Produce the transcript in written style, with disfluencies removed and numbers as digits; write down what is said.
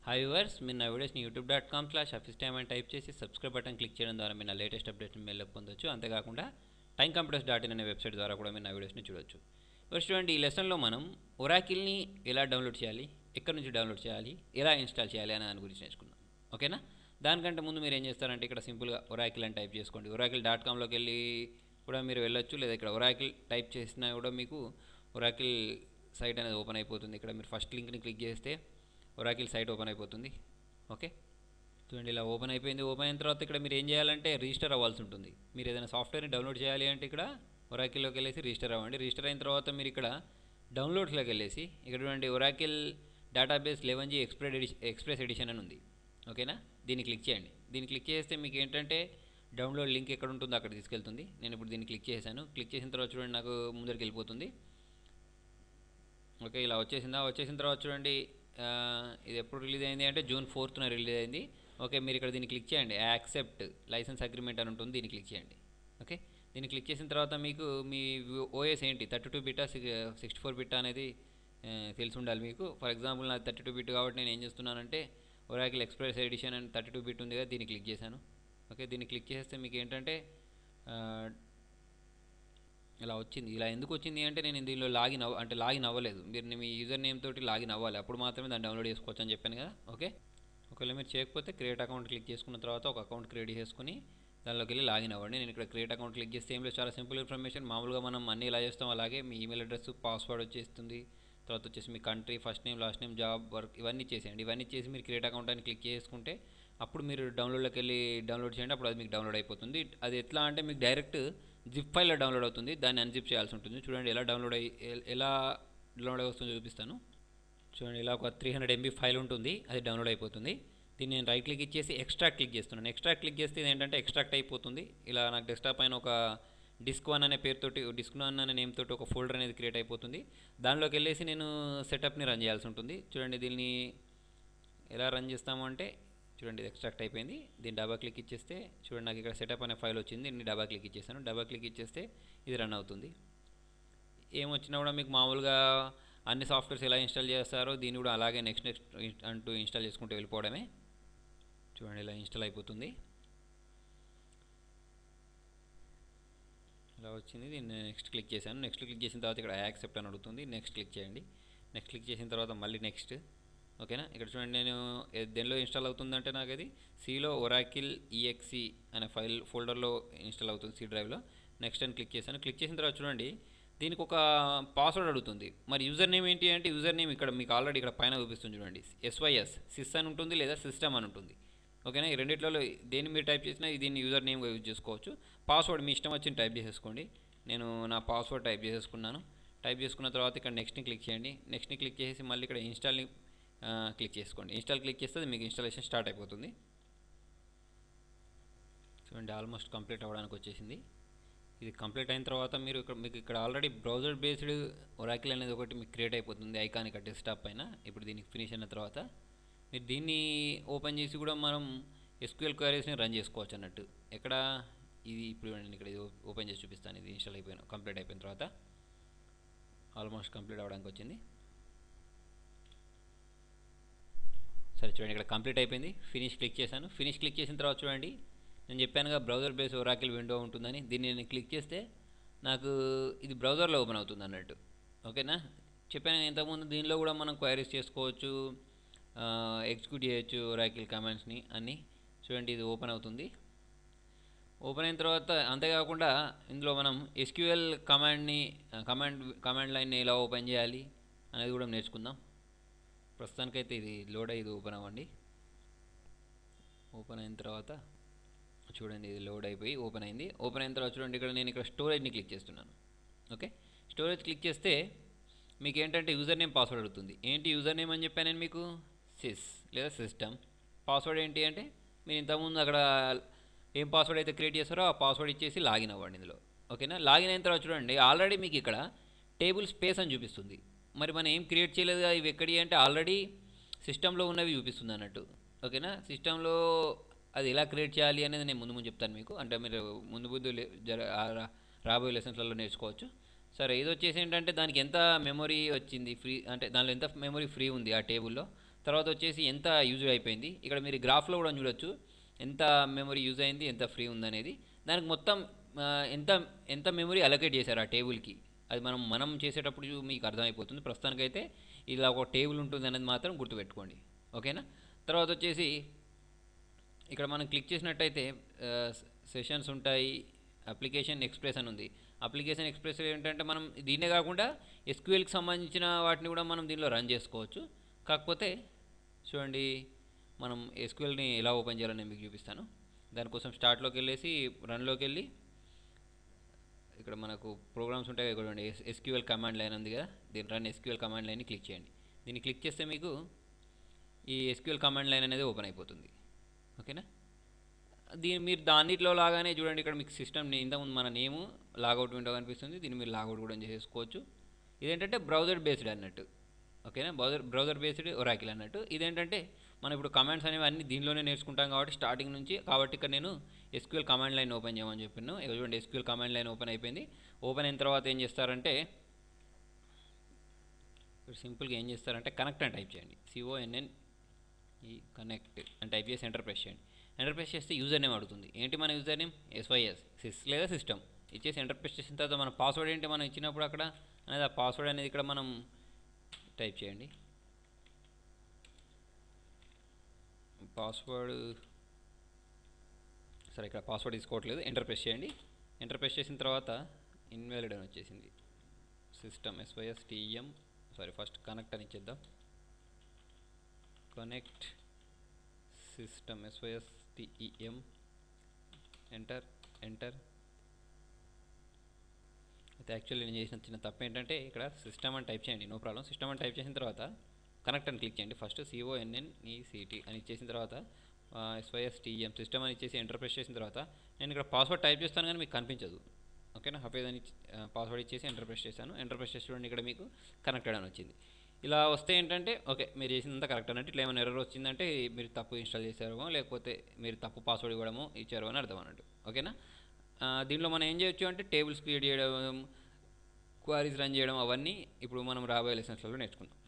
Hi viewers, మీరు నా వీడియోస్ని youtube.com/officetime అని టైప్ చేసి సబ్స్క్రైబ్ బటన్ క్లిక్ చేయడం ద్వారా మీరు నా లేటెస్ట్ అప్డేట్ని మెయిల్లో పొందొచ్చు. అంతేకాకుండా timecomputers.in అనే వెబ్సైట్ ద్వారా కూడా మీరు నా వీడియోస్ని చూడొచ్చు. చూడండి, ఈ లెసన్లో మనం ఒరాకిల్ని ఎలా డౌన్లోడ్ చేయాలి, ఎక్కడి నుంచి డౌన్లోడ్ చేయాలి, ఎలా ఇన్స్టాల్ చేయాలి అనే దాని గురించి నేర్చుకుందాం. ఓకేనా? దానికంటే ముందు మీరు ఏం చేస్తారంటే ఇక్కడ సింపుల్గా ఒరాకిల్ అని టైప్ చేసుకోండి. oracle.comలోకి వెళ్ళి కూడా మీరు వెళ్ళొచ్చు, లేదా ఇక్కడ ఒరాకిల్ టైప్ చేసినా కూడా మీకు ఒరాకిల్ సైట్ అనేది ఓపెన్ అయిపోతుంది. ఇక్కడ మీరు ఫస్ట్ లింక్ని క్లిక్ చేస్తే ఒరాకిల్ సైట్ ఓపెన్ అయిపోతుంది. ఓకే, చూడండి ఇలా ఓపెన్ అయిపోయింది. ఓపెన్ అయిన తర్వాత ఇక్కడ మీరు ఏం చేయాలంటే రిజిస్టర్ అవ్వాల్సి ఉంటుంది. మీరు ఏదైనా సాఫ్ట్వేర్ని డౌన్లోడ్ చేయాలి అంటే ఇక్కడ ఒరాకిల్లోకి వెళ్ళేసి రిజిస్టర్ అవ్వండి. రిజిస్టర్ అయిన తర్వాత మీరు ఇక్కడ డౌన్లోడ్స్లోకి వెళ్ళేసి ఇక్కడ చూడండి Oracle database 11G express edition అని ఉంది. ఓకేనా, దీన్ని క్లిక్ చేయండి. దీన్ని క్లిక్ చేస్తే మీకు ఏంటంటే డౌన్లోడ్ లింక్ ఎక్కడ ఉంటుందో అక్కడ తీసుకెళ్తుంది. నేను ఇప్పుడు దీన్ని క్లిక్ చేశాను. క్లిక్ చేసిన తర్వాత చూడండి నాకు ముందరికి వెళ్ళిపోతుంది. ఓకే, ఇలా వచ్చేసిందా? వచ్చేసిన తర్వాత చూడండి ఇది ఎప్పుడు రిలీజ్ అయింది అంటే June 4th రిలీజ్ అయింది. ఓకే, మీరు ఇక్కడ దీన్ని క్లిక్ చేయండి. యాక్సెప్ట్ లైసెన్స్ అగ్రిమెంట్ అని ఉంటుంది, దీన్ని క్లిక్ చేయండి. ఓకే, దీన్ని క్లిక్ చేసిన తర్వాత మీకు మీ ఓఎస్ ఏంటి, 32 బిట్టా 64 బిట్టా అనేది తెలిసి ఉండాలి మీకు. ఫర్ ఎగ్జాంపుల్ నాకు 32 బిట్ కాబట్టి నేను ఏం చేస్తున్నానంటే ఒరాకిల్ ఎక్స్ప్రెస్ ఎడిషన్ అని 32 బిట్ ఉంది కదా, దీన్ని క్లిక్ చేశాను. ఓకే, దీన్ని క్లిక్ చేస్తే మీకు ఏంటంటే ఇలా వచ్చింది. ఇలా ఎందుకు వచ్చింది అంటే నేను దీనిలో లాగిన్ అవ్వలేదు. మీరు మీ యూజర్ నేమ్ తోటి లాగిన్ అవ్వాలి, అప్పుడు మాత్రమే దాన్ని డౌన్లోడ్ చేసుకోవచ్చు అని చెప్పాను కదా. ఓకే, ఒకవేళ మీరు చేయకపోతే క్రియేట్ అకౌంట్ క్లిక్ చేసుకున్న తర్వాత ఒక అకౌంట్ క్రియేట్ చేసుకుని దానిలోకి వెళ్ళి లాగిన్ అవ్వండి. నేను ఇక్కడ క్రియేట్ అకౌంట్ క్లిక్ చేస్తే ఏం లేదు, చాలా సింపుల్ ఇన్ఫర్మేషన్. మామూలుగా మనం అన్నీ ఇలా చేస్తాం, అలాగే మీ ఈమెయిల్ అడ్రస్, పాస్వర్డ్ వచ్చేస్తుంది. తర్వాత వచ్చేసి మీ country, first name, last name, job, work ఇవన్నీ చేసేయండి. ఇవన్నీ చేసి మీరు క్రియేట్ అకౌంట్ అని క్లిక్ చేసుకుంటే అప్పుడు మీరు డౌన్లోడ్లోకి వెళ్ళి డౌన్లోడ్ చేయండి. అప్పుడు అది మీకు డౌన్లోడ్ అయిపోతుంది. అది ఎట్లా అంటే మీకు డైరెక్ట్ జిప్ ఫైల్లో డౌన్లోడ్ అవుతుంది. దాన్ని అన్జిప్ చేయాల్సి ఉంటుంది. చూడండి ఎలా డౌన్లోడ్ వస్తుందో చూపిస్తాను. చూడండి, ఇలా ఒక 300 MB ఫైల్ ఉంటుంది, అది డౌన్లోడ్ అయిపోతుంది. దీన్ని నేను రైట్ క్లిక్ ఇచ్చేసి ఎక్స్ట్రాక్ట్ క్లిక్ చేస్తున్నాను. ఎక్స్ట్రాక్ట్ క్లిక్ చేస్తే ఇది ఏంటంటే ఎక్స్ట్రాక్ట్ అయిపోతుంది. ఇలా నాకు డెస్క్టాప్ పైన ఒక disk1 అనే పేరుతోటి, disk1 అనే నేమ్ తోటి ఒక ఫోల్డర్ అనేది క్రియేట్ అయిపోతుంది. దానిలోకి వెళ్ళేసి నేను సెటప్ని రన్ చేయాల్సి ఉంటుంది. చూడండి, దీన్ని ఎలా రన్ చేస్తాము అంటే చూడండి, ఇది ఎక్స్ట్రాక్ట్ అయిపోయింది. దీన్ని డబా క్లిక్ ఇచ్చేస్తే చూడండి నాకు ఇక్కడ సెటప్ అనే ఫైల్ వచ్చింది. దీన్ని డబా క్లిక్ ఇచ్చేసాను. డబా క్లిక్ ఇచ్చేస్తే ఇది రన్ అవుతుంది. ఏమొచ్చినా కూడా మీకు మామూలుగా అన్ని సాఫ్ట్వేర్స్ ఎలా ఇన్స్టాల్ చేస్తారో దీన్ని కూడా అలాగే నెక్స్ట్ అంటూ ఇన్స్టాల్ చేసుకుంటూ వెళ్ళిపోవడమే. చూడండి ఇలా ఇన్స్టాల్ అయిపోతుంది. ఇలా వచ్చింది. దీన్ని నెక్స్ట్ క్లిక్ చేశాను. నెక్స్ట్ క్లిక్ చేసిన తర్వాత ఇక్కడ యాక్సెప్ట్ అని అడుగుతుంది. నెక్స్ట్ క్లిక్ చేయండి. నెక్స్ట్ క్లిక్ చేసిన తర్వాత మళ్ళీ నెక్స్ట్. ఓకేనా, ఇక్కడ చూడండి నేను దేనిలో ఇన్స్టాల్ అవుతుందంటే నాకు అది సిలో ఒరాకిల్ EXE అనే ఫోల్డర్లో ఇన్స్టాల్ అవుతుంది, సి డ్రైవ్లో. నెక్స్ట్ అని క్లిక్ చేశాను. క్లిక్ చేసిన తర్వాత చూడండి దీనికి ఒక పాస్వర్డ్ అడుగుతుంది. మరి యూజర్ నేమ్ ఏంటి అంటే యూజర్ నేమ్ ఇక్కడ మీకు ఆల్రెడీ ఇక్కడ పైన చూపిస్తుంది చూడండి, సిస్ అని ఉంటుంది లేదా సిస్టమ్ అని ఉంటుంది. ఓకేనా, ఈ రెండిట్లలో దేన్ని మీరు టైప్ చేసినా దీన్ని యూజర్ నేమ్గా యూజ్ చేసుకోవచ్చు. పాస్వర్డ్ మీ ఇష్టం వచ్చింది టైప్ చేసేసుకోండి. నేను నా పాస్వర్డ్ టైప్ చేసేసుకున్నాను. టైప్ చేసుకున్న తర్వాత ఇక్కడ నెక్స్ట్ని క్లిక్ చేయండి. నెక్స్ట్ని క్లిక్ చేసి మళ్ళీ ఇక్కడ ఇన్స్టాల్ని క్లిక్ చేసుకోండి. ఇన్స్టాల్ క్లిక్ చేస్తే మీకు ఇన్స్టాలేషన్ స్టార్ట్ అయిపోతుంది. చూడండి ఆల్మోస్ట్ కంప్లీట్ అవ్వడానికి వచ్చేసింది. ఇది కంప్లీట్ అయిన తర్వాత మీకు ఇక్కడ ఆల్రెడీ బ్రౌజర్ బేస్డ్ ఒరాకిల్ అనేది ఒకటి మీకు క్రియేట్ అయిపోతుంది ఐకాన్ ఇక్కడ డెస్క్టాప్ పైన. ఇప్పుడు దీనికి ఫినిష్ అయిన తర్వాత మీరు దీన్ని ఓపెన్ చేసి కూడా మనం SQL క్వైరీస్ని రన్ చేసుకోవచ్చు అన్నట్టు. ఎక్కడ ఇది ఇప్పుడు నేను ఇక్కడ ఓపెన్ చేసి చూపిస్తాను. ఇది ఇన్స్టాల్ కంప్లీట్ అయిపోయిన తర్వాత ఆల్మోస్ట్ కంప్లీట్ అవ్వడానికి వచ్చింది. సరే చూడండి, ఇక్కడ కంప్లీట్ అయిపోయింది. ఫినిష్ క్లిక్ చేశాను. ఫినిష్ క్లిక్ చేసిన తర్వాత చూడండి నేను చెప్పానుగా బ్రౌజర్ బేస్ ఒరాకిల్ విండో ఉంటుందని. దీన్ని నేను క్లిక్ చేస్తే నాకు ఇది బ్రౌజర్లో ఓపెన్ అవుతుంది అన్నట్టు. ఓకేనా, చెప్పాను నేను ఇంతకుముందు దీనిలో కూడా మనం క్వైరీస్ చేసుకోవచ్చు, ఎగ్జిక్యూట్ చేయొచ్చు ఒరాకిల్ కమాండ్స్ని అన్నీ. చూడండి ఇది ఓపెన్ అవుతుంది. ఓపెన్ అయిన తర్వాత అంతేకాకుండా ఇందులో మనం SQL కమాండ్ లైన్ని ఎలా ఓపెన్ చేయాలి అనేది కూడా నేర్చుకుందాం. ప్రస్తుతానికైతే ఇది లోడ్ అయ్యి ఓపెన్ అవ్వండి. ఓపెన్ అయిన తర్వాత చూడండి ఇది లోడ్ అయిపోయి ఓపెన్ అయింది. ఓపెన్ అయిన తర్వాత చూడండి ఇక్కడ నేను స్టోరేజ్ని క్లిక్ చేస్తున్నాను. ఓకే, స్టోరేజ్ క్లిక్ చేస్తే మీకు ఏంటంటే యూజర్ నేమ్ పాస్వర్డ్ అడుగుతుంది. ఏంటి యూజర్ నేమ్ అని చెప్పాను నేను మీకు, సిస్ లేదా సిస్టమ్. పాస్వర్డ్ ఏంటి అంటే మీరు ఇంతకుముందు అక్కడ ఏం పాస్వర్డ్ అయితే క్రియేట్ చేస్తారో ఆ పాస్వర్డ్ ఇచ్చేసి లాగిన్ అవ్వండి ఇందులో. ఓకేనా, లాగిన్ అయిన తర్వాత చూడండి ఆల్రెడీ మీకు ఇక్కడ టేబుల్ స్పేస్ అని చూపిస్తుంది. మరి మనం ఏం క్రియేట్ చేయలేదు, ఇవి ఎక్కడి అంటే ఆల్రెడీ సిస్టంలో ఉన్నవి చూపిస్తుంది అన్నట్టు. ఓకేనా, సిస్టంలో అది ఎలా క్రియేట్ చేయాలి అనేది నేను ముందు చెప్తాను మీకు. అంటే మీరు ముందు రాబోయే లెసన్స్లలో నేర్చుకోవచ్చు. సరే, ఇది వచ్చేసి ఏంటంటే దానికి ఎంత మెమొరీ వచ్చింది ఫ్రీ, అంటే దానిలో ఎంత మెమొరీ ఫ్రీ ఉంది ఆ టేబుల్లో తర్వాత వచ్చేసి ఎంత యూజ్ అయిపోయింది. ఇక్కడ మీరు గ్రాఫ్లో కూడా చూడొచ్చు ఎంత మెమరీ యూజ్ అయింది, ఎంత ఫ్రీ ఉందనేది. దానికి మొత్తం ఆ, ఎంత ఎంత మెమరీ అలొకేట్ చేశారు ఆ టేబుల్కి, అది మనం చేసేటప్పుడు మీకు అర్థమైపోతుంది. ప్రస్తుతానికైతే ఇలా ఒక టేబుల్ ఉంటుంది అనేది మాత్రం గుర్తుపెట్టుకోండి. ఓకేనా. తర్వాత వచ్చేసి ఇక్కడ మనం క్లిక్ చేసినట్టయితే సెషన్స్ ఉంటాయి, అప్లికేషన్ ఎక్స్ప్రెస్ అని ఉంది. అప్లికేషన్ ఎక్స్ప్రెస్ ఏంటంటే మనం దీన్నే కాకుండా ఎస్క్యూఎల్కి సంబంధించిన వాటిని కూడా మనం దీనిలో రన్ చేసుకోవచ్చు. కాకపోతే చూడండి, మనం ఎస్క్యూఎల్ని ఎలా ఓపెన్ చేయాలో నేను మీకు చూపిస్తాను. దానికోసం స్టార్ట్లోకి వెళ్ళేసి రన్లోకి వెళ్ళి ఇక్కడ మనకు ప్రోగ్రామ్స్ ఉంటాయి కదా, చూడండి ఎస్క్యూఎల్ కమాండ్ లైన్ ఉంది కదా, దీని రన్ ఎస్క్యూఎల్ కమాండ్ లైన్ని క్లిక్ చేయండి. దీన్ని క్లిక్ చేస్తే మీకు ఈ ఎస్క్యూఎల్ కమాండ్ లైన్ అనేది ఓపెన్ అయిపోతుంది. ఓకేనా. మీరు దానిలో లాగానే చూడండి, ఇక్కడ మీకు సిస్టమ్ ఇంతకుముందు మన నేము లాగౌట్ విండో కనిపిస్తుంది, దీన్ని మీరు లాగౌట్ కూడా చేసుకోవచ్చు. ఇదేంటంటే బ్రౌజర్ బేస్డ్ అన్నట్టు. ఓకేనా. బ్రౌజర్ బేస్డ్ ఒరాకిల్ అన్నట్టు. ఇదేంటంటే మనం ఇప్పుడు కమాండ్స్ అనేవి అన్ని దీనిలోనే నేర్చుకుంటాం కాబట్టి స్టార్టింగ్ నుంచి. కాబట్టి ఇక్కడ నేను ఎస్క్యూఎల్ కమాండ్ లైన్ ఓపెన్ చేయమని చెప్పాను. ఇక్కడ చూడండి ఎస్క్యూఎల్ కమాండ్ లైన్ ఓపెన్ అయిపోయింది. ఓపెన్ అయిన తర్వాత ఏం చేస్తారంటే ఇప్పుడు సింపుల్గా ఏం చేస్తారంటే కనెక్ట్ అని టైప్ చేయండి. CONNE కనెక్ట్ అని టైప్ చేసి ఎంటర్ ప్రెస్ చేయండి. ఎంటర్ ప్రెస్ చేస్తే యూజర్ నేమ్ అడుగుతుంది. ఏంటి మన యూజర్ నేమ్? SYS సిస్ లేదా సిస్టమ్ ఇచ్చేసి ఎంటర్ ప్రెస్ చేసిన తర్వాత మన పాస్వర్డ్ ఏంటి మనం ఇచ్చినప్పుడు అక్కడ అనేది, ఆ పాస్వర్డ్ అనేది ఇక్కడ మనం టైప్ చేయండి. పాస్వర్డ్ సరే, ఇక్కడ పాస్వర్డ్ తీసుకోవట్లేదు. ఎంటర్ ప్రెస్ చేయండి. ఎంటర్ ప్రెస్ చేసిన తర్వాత ఇన్వాలిడ్ అని వచ్చేసింది. System SYS TM first connect అని ఇచ్చేద్దాం. Connect system SYS TEM enter. అయితే యాక్చువల్లీ నేను చేసిన చిన్న తప్పు ఏంటంటే ఇక్కడ సిస్టమ్ అని టైప్ చేయండి, నో ప్రాబ్లం. సిస్టమ్ అని టైప్ చేసిన తర్వాత కనెక్ట్ అని క్లిక్ చేయండి. ఫస్ట్ CONNECT అని ఇచ్చేసిన తర్వాత SYS TEM సిస్టమ్ అని ఇచ్చేసి ఎంటర్ ప్రెస్ చేసిన తర్వాత నేను ఇక్కడ పాస్వర్డ్ టైప్ చేస్తాను కానీ మీకు కనిపించదు. ఓకేనా. హఫేజ్ అని పాస్వర్డ్ ఇచ్చేసి ఎంటర్ ప్రెస్ చేశాను. ఎంటర్ ప్రెస్ చేసి చూడండి ఇక్కడ మీకు కనెక్టెడ్ అని వచ్చింది. ఇలా వస్తే ఏంటంటే ఓకే మీరు చేసినంత కరెక్ట్ అన్నట్టు. ఇట్లా ఏమైనా ఎర్రర్ వచ్చిందంటే మీరు తప్పు ఇన్స్టాల్ చేశారో లేకపోతే మీరు తప్పు పాస్వర్డ్ ఇవ్వడమో ఇచ్చారో అని అర్థం అన్నట్టు. ఓకేనా. దీనిలో మనం ఏం చేయొచ్చు అంటే టేబుల్స్ క్రియేట్ చేయడం, క్వారీస్ రన్ చేయడం, అవన్నీ ఇప్పుడు మనం రాబోయే లెసన్స్లలో నేర్చుకుందాం.